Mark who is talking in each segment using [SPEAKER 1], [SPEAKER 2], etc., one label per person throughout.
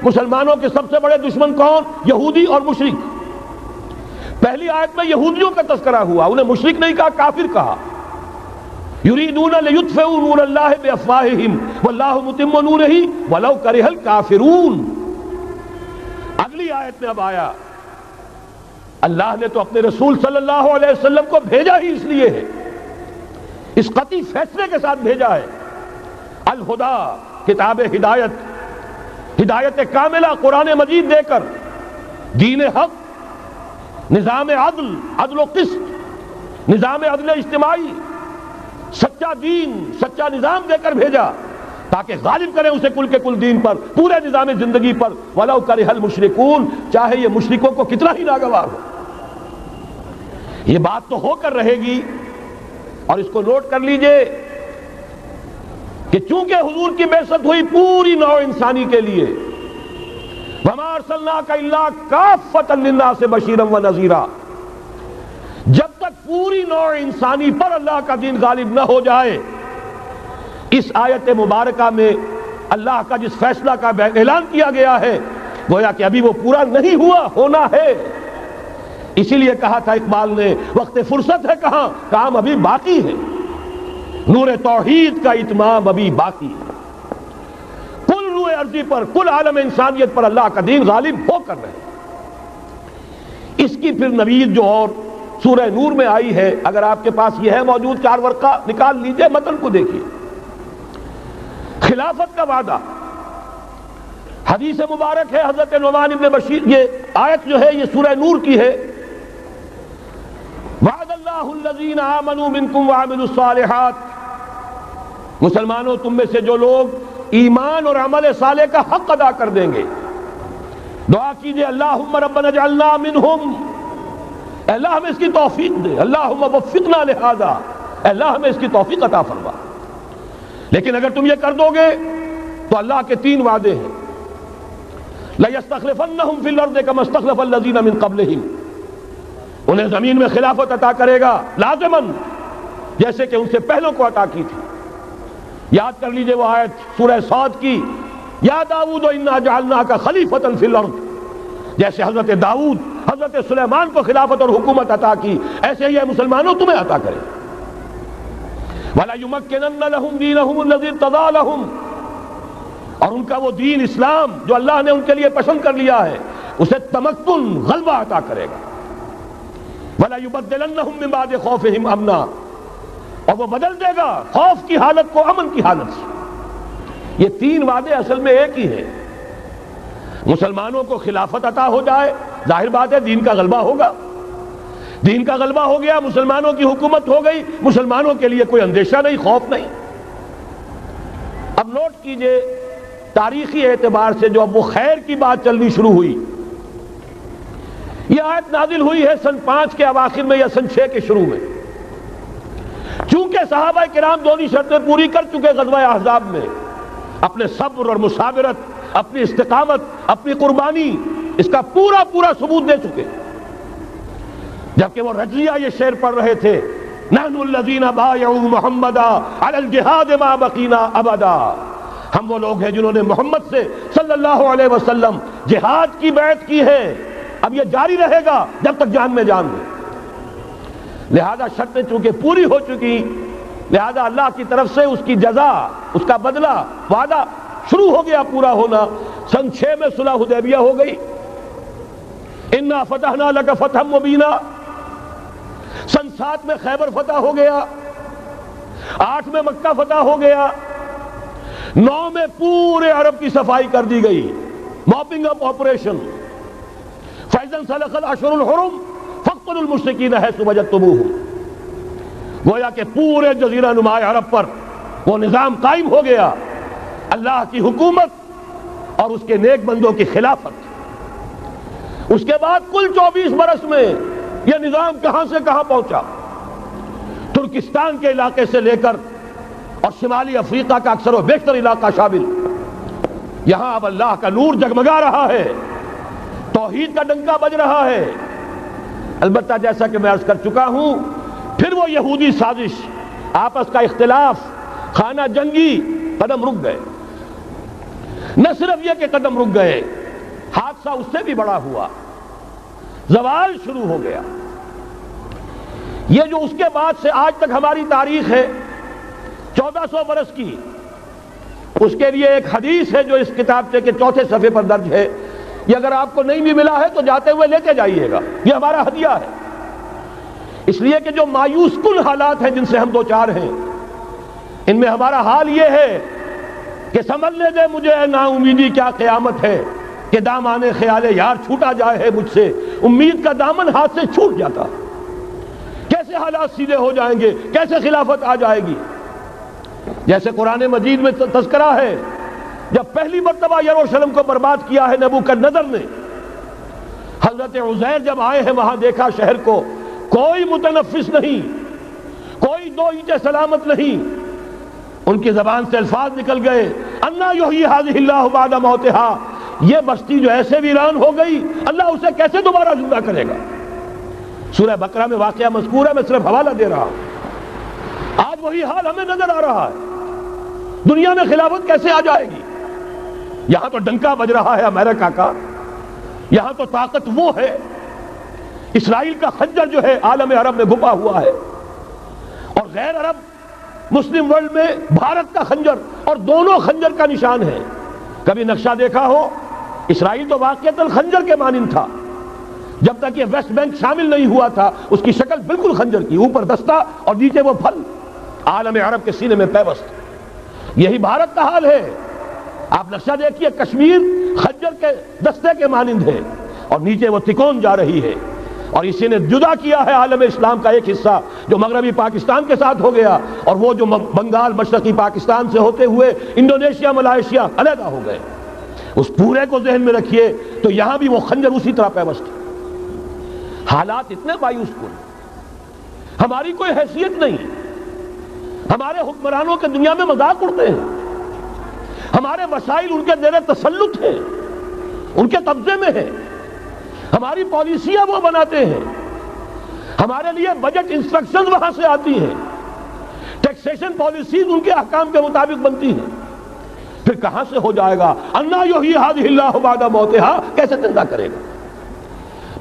[SPEAKER 1] مسلمانوں کے سب سے بڑے دشمن کون؟ یہودی اور مشرک۔ پہلی آیت میں یہودیوں کا تذکرہ ہوا، انہیں مشرک نہیں کہا، کافر کہا۔ یریدون لیطفئوا نور اللہ بافواہہم واللہ متم نورہ ولو کرہ الکافرون۔ اگلی آیت میں اب آیا اللہ نے تو اپنے رسول صلی اللہ علیہ وسلم کو بھیجا ہی اس لیے ہے، اس قطعی فیصلے کے ساتھ بھیجا ہے، الہدیٰ، کتاب ہدایت، ہدایت کاملہ قرآن مجید دے کر، دین حق، نظام عدل، عدل و قسط، نظام عدل اجتماعی، سچا دین، سچا نظام دے کر بھیجا تاکہ غالب کریں اسے کل کے کل دین پر، پورے نظام زندگی پر، وَلَوْ كَرِهَ الْمُشْرِكُونَ، چاہے یہ مشرکوں کو کتنا ہی ناگوار ہو۔ یہ بات تو ہو کر رہے گی، اور اس کو نوٹ کر لیجئے کہ چونکہ حضور کی بعثت ہوئی پوری نوع انسانی کے لیے، وَمَا أَرْسَلْنَاكَ إِلَّا كَافَّةً لِلنَّاسِ بَشِيرًا وَنَذِيرًا، جب تک پوری نوع انسانی پر اللہ کا دین غالب نہ ہو جائے، اس آیت مبارکہ میں اللہ کا جس فیصلہ کا اعلان کیا گیا ہے گویا کہ ابھی وہ پورا نہیں ہوا، ہونا ہے۔ اسی لیے کہا تھا اقبال نے، وقت فرصت ہے کہاں، کام ابھی باقی ہے، نور توحید کا اتمام ابھی باقی ہے، کل روئے ارضی پر، کل عالم انسانیت پر اللہ کا دین غالب ہو کر رہے۔ اس کی پھر نوید جو اور سورہ نور میں آئی ہے، اگر آپ کے پاس یہ ہے موجود 4 ورقہ نکال لیجئے، متن کو دیکھیے۔ خلافت کا وعدہ، حدیث مبارک ہے حضرت نعمان بن بشیر، یہ آیت جو ہے یہ سورہ نور کی ہے، وعد اللہ الذین آمنوا منکم وعملوا الصالحات، مسلمانوں تم میں سے جو لوگ ایمان اور عمل صالح کا حق ادا کر دیں گے، دعا کیجئے اللہم ربنا اجعلنا منہم، اے اللہ ہمیں اس کی توفیق دے، اللہم وفقنا لہذا، اے اللہ ہمیں اس کی توفیق عطا فرما۔ لیکن اگر تم یہ کر دو گے تو اللہ کے 3 وعدے ہیں، لَيَسْتَخْلِفَنَّهُمْ فِي الْأَرْضِ كَمَا اسْتَخْلَفَ الَّذِينَ مِنْ قَبْلِهِمْ، انہیں زمین میں خلافت عطا کرے گا لازماً، جیسے کہ ان سے پہلوں کو عطا کی تھی۔ یاد کر لیجئے وہ آیت سورہ صاد کی، یا داؤد انا جعلناک خلیفۃ فی الارض، جیسے حضرت داؤد حضرت سلیمان کو خلافت اور حکومت عطا کی، ایسے ہی مسلمانوں تمہیں عطا کرے۔ وَلَيُمَكِّنَنَّ لَهُمْ دِينَهُمُ الَّذِي ارْتَضَىٰ لَهُمْ، اور ان کا وہ دین اسلام جو اللہ نے ان کے لیے پسند کر لیا ہے اسے تمکن، غلبہ عطا کرے گا۔ وَلَيُبَدِّلَنَّهُمْ مِن بَعْدِ خَوْفِهِمْ أَمْنًا، اور وہ بدل دے گا خوف کی حالت کو امن کی حالت سے۔ یہ 3 وعدے اصل میں ایک ہی ہیں۔ مسلمانوں کو خلافت عطا ہو جائے، ظاہر بات ہے دین کا غلبہ ہوگا، دین کا غلبہ ہو گیا، مسلمانوں کی حکومت ہو گئی، مسلمانوں کے لیے کوئی اندیشہ نہیں، خوف نہیں۔ اب نوٹ کیجئے تاریخی اعتبار سے جو اب وہ خیر کی بات چلنی شروع ہوئی، یہ آیت نازل ہوئی ہے سن 5 کے اواخر میں یا سن 6 کے شروع میں۔ چونکہ صحابہ کرام دونوں شرطیں پوری کر چکے غزوہ احزاب میں، اپنے صبر اور مصابرت، اپنی استقامت، اپنی قربانی، اس کا پورا ثبوت دے چکے، جبکہ وہ رجزیہ یہ شعر پڑھ رہے تھے، نحن الذین بایعوا محمدا علی الجہاد ما بقینا ابدا، ہم وہ لوگ ہیں جنہوں نے محمد سے صلی اللہ علیہ وسلم جہاد کی بیعت کی ہے، اب یہ جاری رہے گا جب تک جان میں جان ہے۔ لہذا شرطیں چونکہ پوری ہو چکی، لہذا اللہ کی طرف سے اس کی جزا، اس کا بدلہ، وعدہ شروع ہو گیا پورا ہونا۔ سن 6 میں صلح حدیبیہ ہو گئی، انا فتحنا لک فتحا مبینا۔ سن 7 میں خیبر فتح ہو گیا، 8 میں مکہ فتح ہو گیا، 9 میں پورے عرب کی صفائی کر دی گئی، موپنگ اپ آپریشن۔ فَإِذَا انْسَلَخَ الْأَشْهُرُ الْحُرُمُ فَاقْتُلُوا الْمُشْرِكِينَ حَيْثُ وَجَدتُّمُوهُمْ، گویا کہ پورے جزیرہ نما عرب پر وہ نظام قائم ہو گیا، اللہ کی حکومت اور اس کے نیک بندوں کی خلافت۔ اس کے بعد کل 24 برس میں یہ نظام کہاں سے کہاں پہنچا، ترکستان کے علاقے سے لے کر اور شمالی افریقہ کا اکثر و بیشتر علاقہ شامل، یہاں اب اللہ کا نور جگمگا رہا ہے، توحید کا ڈنکا بج رہا ہے۔ البتہ جیسا کہ میں عرض کر چکا ہوں، پھر وہ یہودی سازش، آپس کا اختلاف، خانہ جنگی قدم رک گئے۔ نہ صرف یہ کہ قدم رک گئے، حادثہ اس سے بھی بڑا ہوا، زوال شروع ہو گیا۔ یہ جو اس کے بعد سے آج تک ہماری تاریخ ہے 1400 برس کی، اس کے لیے ایک حدیث ہے جو اس کتابچے کے 4 صفحے پر درج ہے۔ یہ اگر آپ کو نہیں بھی ملا ہے تو جاتے ہوئے لیتے جائیے گا، یہ ہمارا ہدیہ ہے، اس لیے کہ جو مایوس کن حالات ہیں جن سے ہم دو چار ہیں، ان میں ہمارا حال یہ ہے کہ سمجھنے دے مجھے اے نا امیدی کیا قیامت ہے، کہ دامان خیال یار چھوٹا جائے ہے مجھ سے، امید کا دامن ہاتھ سے چھوٹ جاتا، کیسے حالات سیدھے ہو جائیں گے، کیسے خلافت آ جائے گی۔ جیسے قرآن مجید میں تذکرہ ہے، جب پہلی مرتبہ یروشلم کو برباد کیا ہے نبوکدنضر نے، حضرت عزیر جب آئے ہیں وہاں دیکھا شہر کو، کوئی متنفس نہیں، کوئی دو اینٹیں سلامت نہیں، ان کی زبان سے الفاظ نکل گئے، انا یحیی ھذہ اللہ بعد موتہا، یہ بستی جو ایسے ویران ہو گئی اللہ اسے کیسے دوبارہ زندہ کرے گا۔ سورہ بقرہ میں واقعہ مذکور ہے، میں صرف حوالہ دے رہا ہوں۔ آج وہی حال ہمیں نظر آ رہا ہے، دنیا میں خلافت کیسے آ جائے گی؟ یہاں تو ڈنکا بج رہا ہے امریکہ کا، یہاں تو طاقت وہ ہے، اسرائیل کا خنجر جو ہے عالم عرب میں گھپا ہوا ہے، اور غیر عرب مسلم ورلڈ میں بھارت کا خنجر، اور دونوں خنجر کا نشان ہے۔ کبھی نقشہ دیکھا ہو، اسرائیل تو واقعتاً خنجر کے مانند تھا، جب تک یہ ویسٹ بینک شامل نہیں ہوا تھا اس کی شکل بالکل خنجر کی، اوپر دستہ اور نیچے وہ پھل، عالم عرب کے سینے میں پیوست۔ یہی بھارت کا حال ہے، آپ نقشہ دیکھیے، کشمیر خنجر کے دستے کے مانند ہے اور نیچے وہ تکون جا رہی ہے، اور اسی نے جدا کیا ہے عالم اسلام کا ایک حصہ جو مغربی پاکستان کے ساتھ ہو گیا، اور وہ جو بنگال مشرقی پاکستان سے ہوتے ہوئے انڈونیشیا ملائیشیا علیحدہ ہو گئے۔ اس پورے کو ذہن میں رکھیے تو یہاں بھی وہ خنجر اسی طرح پیوست ہے۔ حالات اتنے مایوس کن، ہماری کوئی حیثیت نہیں، ہمارے حکمرانوں کے دنیا میں مذاق اڑتے ہیں، ہمارے وسائل ان کے زیر تسلط ہیں، ان کے قبضے میں ہیں، ہماری پالیسیاں وہ بناتے ہیں، ہمارے لیے بجٹ انسٹرکشن وہاں سے آتی ہیں، ٹیکسیشن پالیسیز ان کے احکام کے مطابق بنتی ہیں، پھر کہاں سے ہو جائے گا؟ انا یحیی ھذہ اللہ بعد موتہا، کیسے زندہ کرے گا؟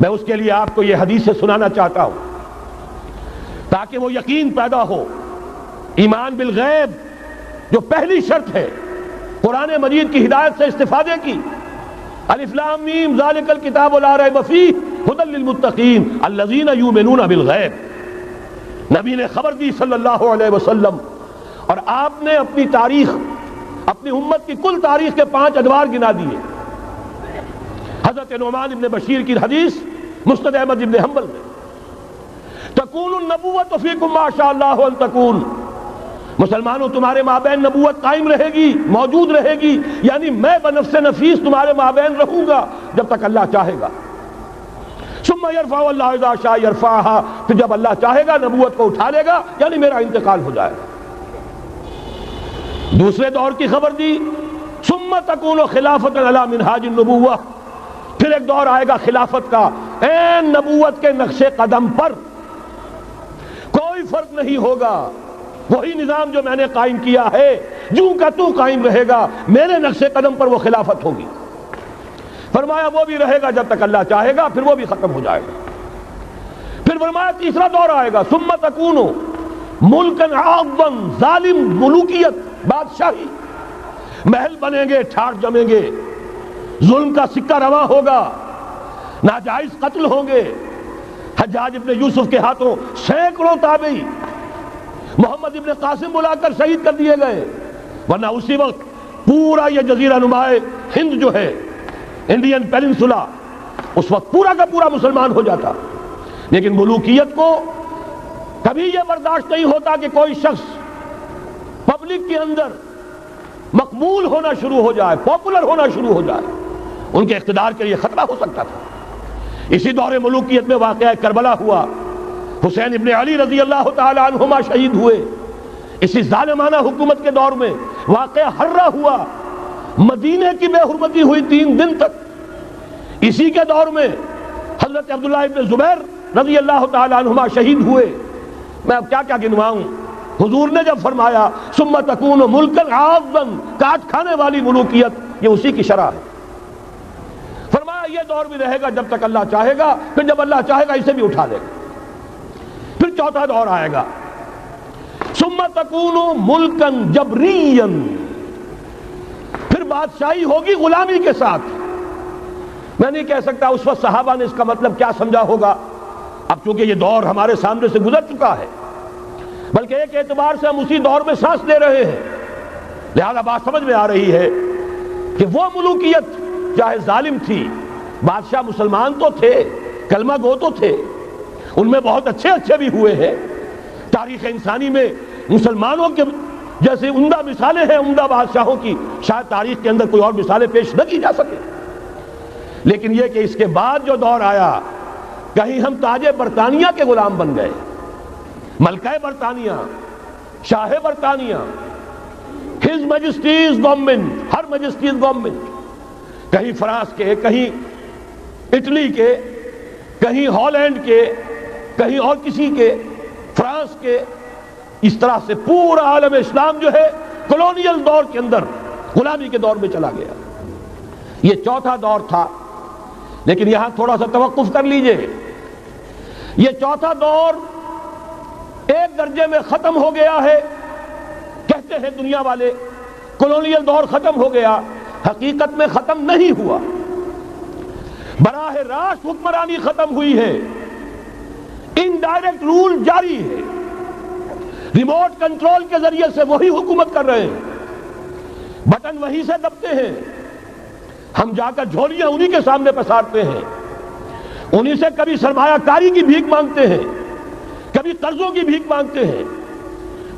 [SPEAKER 1] میں اس کے لیے آپ کو یہ حدیث سے سنانا چاہتا ہوں تاکہ وہ یقین پیدا ہو۔ ایمان بالغیب جو پہلی شرط ہے قرآن مجید کی ہدایت سے استفادے کی، الف لام میم ذالک الکتاب لا ریب فیہ ھدی للمتقین الذین یؤمنون بالغیب۔ نبی نے خبر دی صلی اللہ علیہ وسلم، اور آپ نے اپنی تاریخ، اپنی امت کی کل تاریخ کے 5 ادوار گنا دیے۔ حضرت نعمان ابن بشیر کی حدیث مسند احمد ابن حنبل میں، تکون النبوۃ فیکم ما شاء اللہ ان تکون، مسلمانوں تمہارے مابین نبوت قائم رہے گی، موجود رہے گی، یعنی میں بنفس نفیس تمہارے مابین رہوں گا جب تک اللہ چاہے گا۔ ثم یرفع اللہ اذا شاء یرفعها، پھر جب اللہ چاہے گا نبوت کو اٹھا لے گا، یعنی میرا انتقال ہو جائے گا۔ دوسرے دور کی خبر دی، ثم تکون خلافۃ علی منہاج النبوۃ، پھر ایک دور آئے گا خلافت کا این نبوت کے نقش قدم پر، کوئی فرق نہیں ہوگا، وہی نظام جو میں نے قائم کیا ہے جوں کا تو قائم رہے گا، میرے نقش قدم پر وہ خلافت ہوگی۔ فرمایا وہ بھی رہے گا جب تک اللہ چاہے گا، پھر وہ بھی ختم ہو جائے گا۔ پھر فرمایا تیسرا دور آئے گا، ثم تکون ملکن عاضا، ظالم ملوکیت، بادشاہی، محل بنیں گے، ٹھاٹ جمیں گے، ظلم کا سکہ رواں ہوگا، ناجائز قتل ہوں گے۔ حجاج ابن یوسف کے ہاتھوں سینکڑوں تابعی محمد ابن قاسم بلا کر شہید کر دیے گئے، ورنہ اسی وقت پورا یہ جزیرہ نما ہند جو ہے، انڈین پیننسولا، اس وقت پورا کا پورا مسلمان ہو جاتا۔ لیکن ملوکیت کو کبھی یہ برداشت نہیں ہوتا کہ کوئی شخص پبلک کے اندر مقبول ہونا شروع ہو جائے، پاپولر ہونا شروع ہو جائے، ان کے اقتدار کے لیے خطرہ ہو سکتا تھا۔ اسی دور ملوکیت میں واقعہ کربلا ہوا، حسین ابن علی رضی اللہ تعالی عنہما شہید ہوئے۔ اسی ظالمانہ حکومت کے دور میں واقعہ ہررا ہوا، مدینے کی بے حرمتی ہوئی 3 دن تک۔ اسی کے دور میں حضرت عبداللہ ابن زبیر رضی اللہ تعالی عنہما شہید ہوئے۔ میں اب کیا کیا گنواؤں؟ حضور نے جب فرمایا ثم تکون ملکا عاضا، کاٹ کھانے والی ملوکیت، یہ اسی کی شرح ہے۔ فرمایا یہ دور بھی رہے گا جب تک اللہ چاہے گا، پھر جب اللہ چاہے گا اسے بھی اٹھا لے گا۔ پھر چوتھا دور آئے گا، ثم تکون ملکا جبریا، پھر بادشاہی ہوگی غلامی کے ساتھ۔ میں نہیں کہہ سکتا اس وقت صحابہ نے اس کا مطلب کیا سمجھا ہوگا، اب چونکہ یہ دور ہمارے سامنے سے گزر چکا ہے، بلکہ ایک اعتبار سے ہم اسی دور میں سانس لے رہے ہیں، لہذا بات سمجھ میں آ رہی ہے کہ وہ ملوکیت چاہے ظالم تھی، بادشاہ مسلمان تو تھے، کلمہ گو تو تھے، ان میں بہت اچھے بھی ہوئے ہیں، تاریخ انسانی میں مسلمانوں کے جیسے عمدہ مثالیں ہیں عمدہ بادشاہوں کی، شاید تاریخ کے اندر کوئی اور مثالیں پیش نہ کی جا سکے، لیکن یہ کہ اس کے بعد جو دور آیا، کہیں ہم تاج برطانیہ کے غلام بن گئے، ملکہ برطانیہ، شاہ برطانیہ، ہز میجسٹیز گورنمنٹ، ہر میجسٹیز گورنمنٹ، کہیں فرانس کے، کہیں اٹلی کے، کہیں ہالینڈ کے، کہیں اور کسی کے، فرانس کے، اس طرح سے پورا عالم اسلام جو ہے کولونیل دور کے اندر غلامی کے دور میں چلا گیا۔ یہ چوتھا دور تھا، لیکن یہاں تھوڑا سا توقف کر لیجئے، یہ چوتھا دور ایک درجے میں ختم ہو گیا ہے، کہتے ہیں دنیا والے کولونیل دور ختم ہو گیا، حقیقت میں ختم نہیں ہوا، براہ راست حکمرانی ختم ہوئی ہے، انڈائریکٹ رول جاری ہے، ریموٹ کنٹرول کے ذریعے سے وہی حکومت کر رہے ہیں، بٹن وہی سے دبتے ہیں، ہم جا کر جھولیاں انہی کے سامنے پسارتے ہیں، انہی سے کبھی سرمایہ کاری کی بھیک مانگتے ہیں، کبھی قرضوں کی بھیک مانگتے ہیں،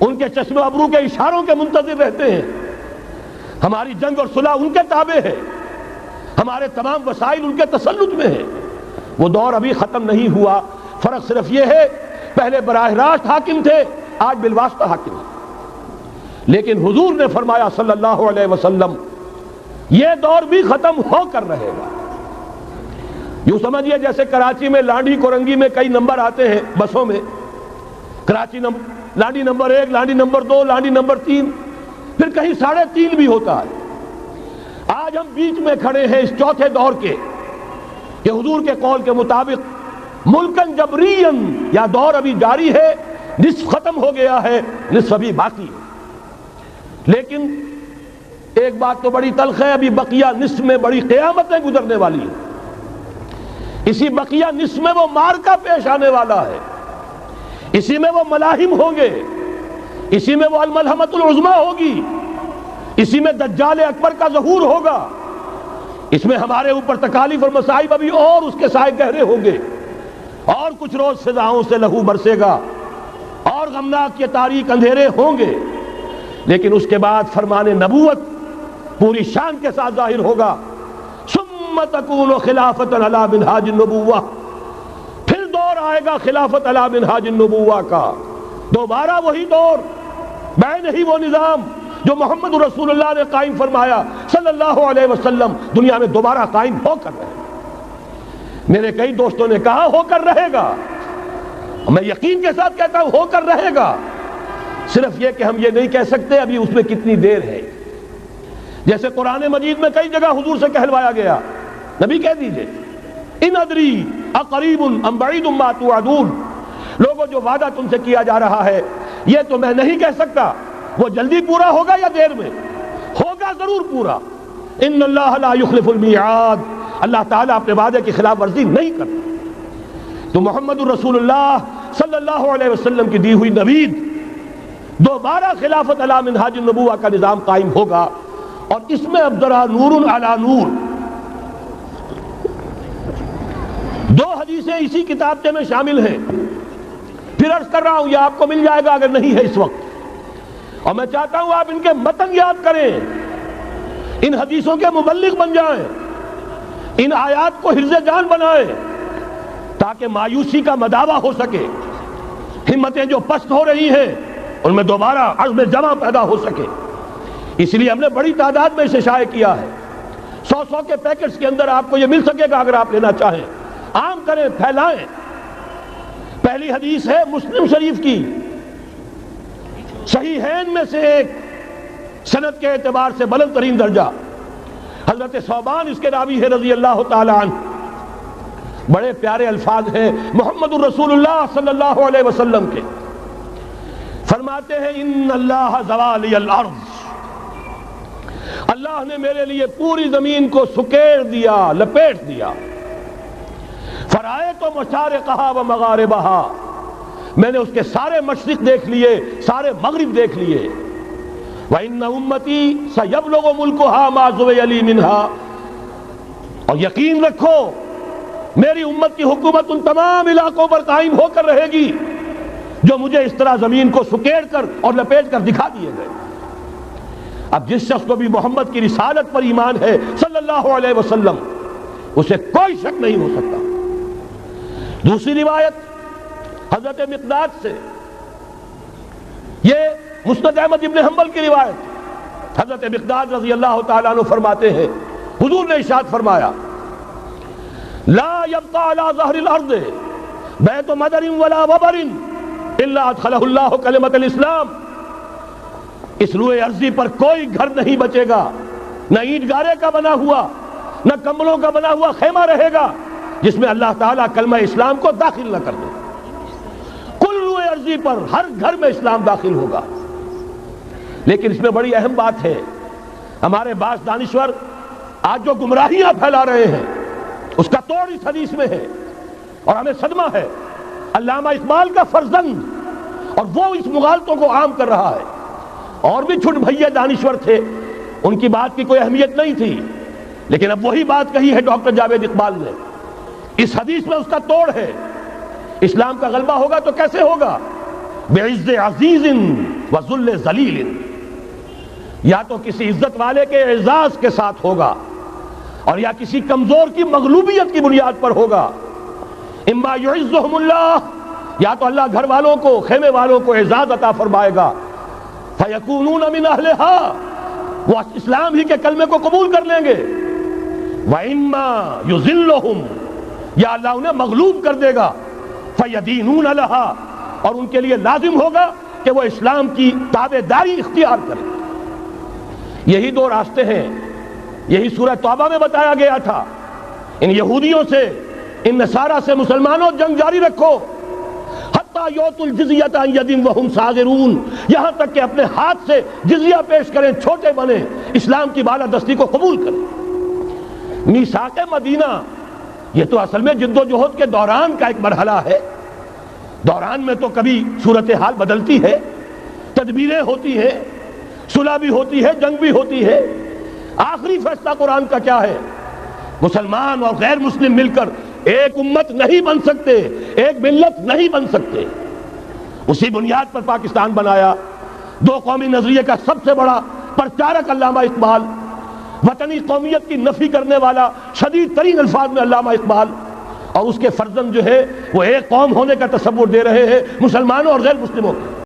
[SPEAKER 1] ان کے چشم ابرو کے اشاروں کے منتظر رہتے ہیں، ہماری جنگ اور صلح ان کے تابع ہے، ہمارے تمام وسائل ان کے تسلط میں ہیں۔ وہ دور ابھی ختم نہیں ہوا، فرق صرف یہ ہے پہلے براہ راست حاکم تھے، آج بالواسطہ حاکم ہیں، لیکن حضور نے فرمایا صلی اللہ علیہ وسلم یہ دور بھی ختم ہو کر رہے گا۔ یوں سمجھیے جیسے کراچی میں لانڈھی کورنگی میں کئی نمبر آتے ہیں بسوں میں، Karachi Landhi number 1، Landhi number 2، Landhi number 3، پھر کہیں 3.5 بھی ہوتا ہے۔ آج ہم بیچ میں کھڑے ہیں اس چوتھے دور کے کہ حضور کے قول کے مطابق ملکن جبرین، یا دور ابھی جاری ہے، نصف ختم ہو گیا ہے، نصف ابھی باقی ہے، لیکن ایک بات تو بڑی تلخ ہے، ابھی بقیہ نصف میں بڑی قیامتیں گزرنے والی ہیں، اسی بقیہ نصف میں وہ مارکہ پیش آنے والا ہے، اسی میں وہ ملاحم ہوں گے، اسی میں وہ الملحمۃ العظمیٰ ہوگی، اسی میں دجال اکبر کا ظہور ہوگا، اس میں ہمارے اوپر تکالیف اور مصائب ابھی اور اس کے سائے گہرے ہوں گے، اور کچھ روز فضاؤں سے لہو برسے گا، اور غمناک یہ تاریک اندھیرے ہوں گے، لیکن اس کے بعد فرمان نبوت پوری شان کے ساتھ ظاہر ہوگا، ثم تکون خلافۃ علی منہاج النبوہ، پھر دور آئے گا خلافت علی منہاج النبوہ کا، دوبارہ وہی دور، بین ہی وہ نظام جو محمد رسول اللہ نے قائم فرمایا صلی اللہ علیہ وسلم، دنیا میں دوبارہ قائم ہو کر رہے گا۔ میرے کئی دوستوں نے کہا ہو کر رہے گا، میں یقین کے ساتھ کہتا ہوں ہو کر رہے گا، صرف یہ کہ ہم یہ نہیں کہہ سکتے ابھی اس میں کتنی دیر ہے، جیسے قرآن مجید میں کئی جگہ حضور سے کہلوایا گیا، نبی کہہ دیجئے ان ادری اقریب ام بعید ما توعدون، لوگوں جو وعدہ تم سے کیا جا رہا ہے یہ تو میں نہیں کہہ سکتا وہ جلدی پورا ہوگا یا دیر میں، ہوگا ضرور پورا، ان اللہ لا یخلف المیعاد، اللہ تعالیٰ اپنے وعدے کی خلاف ورزی نہیں کرتا۔ تو محمد رسول اللہ صلی اللہ علیہ وسلم کی دی ہوئی نوید، دوبارہ خلافت علی منہاج النبوہ کا نظام قائم ہوگا، اور اس میں اب ذرا نور علی نور، 2 حدیثیں اسی کتابچے میں شامل ہیں، پھر عرض کر رہا ہوں یہ آپ کو مل جائے گا اگر نہیں ہے اس وقت، اور میں چاہتا ہوں آپ ان کے متن یاد کریں، ان حدیثوں کے مبلغ بن جائیں، ان آیات کو حفظ جان بنائیں، تاکہ مایوسی کا مداوع ہو سکے، ہمتیں جو پست ہو رہی ہیں ان میں دوبارہ عزم جمع پیدا ہو سکے۔ اس لیے ہم نے بڑی تعداد میں اسے شائع کیا ہے، 100 کے پیکٹس کے اندر آپ کو یہ مل سکے گا اگر آپ لینا چاہیں، عام کریں، پھیلائیں۔ پہلی حدیث ہے مسلم شریف کی، صحیحین میں سے ایک، سند کے اعتبار سے بلند ترین درجہ، حضرت ثوبان اس کے راوی ہے رضی اللہ تعالی عنہ، بڑے پیارے الفاظ ہیں محمد الرسول اللہ صلی اللہ علیہ وسلم کے، فرماتے ہیں ان اللہ زوالی الارض، اللہ نے میرے لیے پوری زمین کو سکیڑ دیا، لپیٹ دیا، فرائے تو مشارقہا و مغاربہا، میں نے اس کے سارے مشرق دیکھ لیے، سارے مغرب دیکھ لیے، وَإِنَّ أُمَّتِي سَيَبْلُغُ مُلْكُهَا مَا زُوِيَ لِي مِنْهَا، اور یقین رکھو میری امت کی حکومت ان تمام علاقوں پر قائم ہو کر رہے گی جو مجھے اس طرح زمین کو سکیڑ کر اور لپیٹ کر دکھا دیے گئے۔ اب جس شخص کو بھی محمد کی رسالت پر ایمان ہے صلی اللہ علیہ وسلم، اسے کوئی شک نہیں ہو سکتا۔ دوسری روایت حضرت مقداد سے، یہ مسند احمد ابن حنبل کی روایت، حضرت مقداد رضی اللہ تعالیٰ عنہ فرماتے ہیں حضور نے ارشاد فرمایا لا يبقى على ظهر الارض بیت مدر ولا وبر الا ادخله اللہ کلمۃ الاسلام، اس روئے ارضی پر کوئی گھر نہیں بچے گا، نہ اینٹ گارے کا بنا ہوا نہ کمبلوں کا بنا ہوا خیمہ رہے گا جس میں اللہ تعالیٰ کلمہ اسلام کو داخل نہ کر دے۔ کل روئے ارضی پر ہر گھر میں اسلام داخل ہوگا۔ لیکن اس میں بڑی اہم بات ہے، ہمارے بعض دانشور آج جو گمراہیاں پھیلا رہے ہیں اس کا توڑ اس حدیث میں ہے، اور ہمیں صدمہ ہے۔ علامہ اقبال کا فرزند، اور وہ اس مغالطوں کو عام کر رہا ہے۔ اور بھی چھٹ بھئیے دانشور تھے، ان کی بات کی کوئی اہمیت نہیں تھی، لیکن اب وہی بات کہی ہے ڈاکٹر جاوید اقبال نے۔ اس حدیث میں اس کا توڑ ہے، اسلام کا غلبہ ہوگا تو کیسے ہوگا؟ بعز عزیز و ذل ذلیل، یا تو کسی عزت والے کے اعزاز کے ساتھ ہوگا اور یا کسی کمزور کی مغلوبیت کی بنیاد پر ہوگا۔ اما یعزہم اللہ، یا تو اللہ گھر والوں کو، خیمے والوں کو اعزاز عطا فرمائے گا، فیکونون من اہلہا، وہ اسلام ہی کے کلمے کو قبول کر لیں گے، وَإِمَّا يُذِلُّهُمْ، یا اللہ انہیں مغلوب کر دے گا، فَيَدِينُونَ لَهَا، اور ان کے لیے لازم ہوگا کہ وہ اسلام کی تابعداری اختیار کریں۔ یہی دو راستے ہیں، یہی سورہ توبہ میں بتایا گیا تھا۔ ان یہودیوں سے، ان نصارہ سے مسلمانوں جنگ جاری رکھو، حتیٰ یؤتوا الجزیۃ عن ید وہم صاغرون، یہاں تک کہ اپنے ہاتھ سے جزیہ پیش کریں، چھوٹے بنیں، اسلام کی بالادستی کو قبول کریں۔ میثاق مدینہ یہ تو اصل میں جد و جہد کے دوران کا ایک مرحلہ ہے۔ دوران میں تو کبھی صورتحال بدلتی ہے، تدبیریں ہوتی ہیں، صلح بھی ہوتی ہے، جنگ بھی ہوتی ہے۔ آخری فیصلہ قرآن کا کیا ہے؟ مسلمان اور غیر مسلم مل کر ایک امت نہیں بن سکتے، ایک ملت نہیں بن سکتے۔ اسی بنیاد پر پاکستان بنایا۔ دو قومی نظریے کا سب سے بڑا پرچارک علامہ اقبال، وطنی قومیت کی نفی کرنے والا شدید ترین الفاظ میں علامہ اقبال، اور اس کے فرزند جو ہے وہ ایک قوم ہونے کا تصور دے رہے ہیں مسلمانوں اور غیر مسلموں کو۔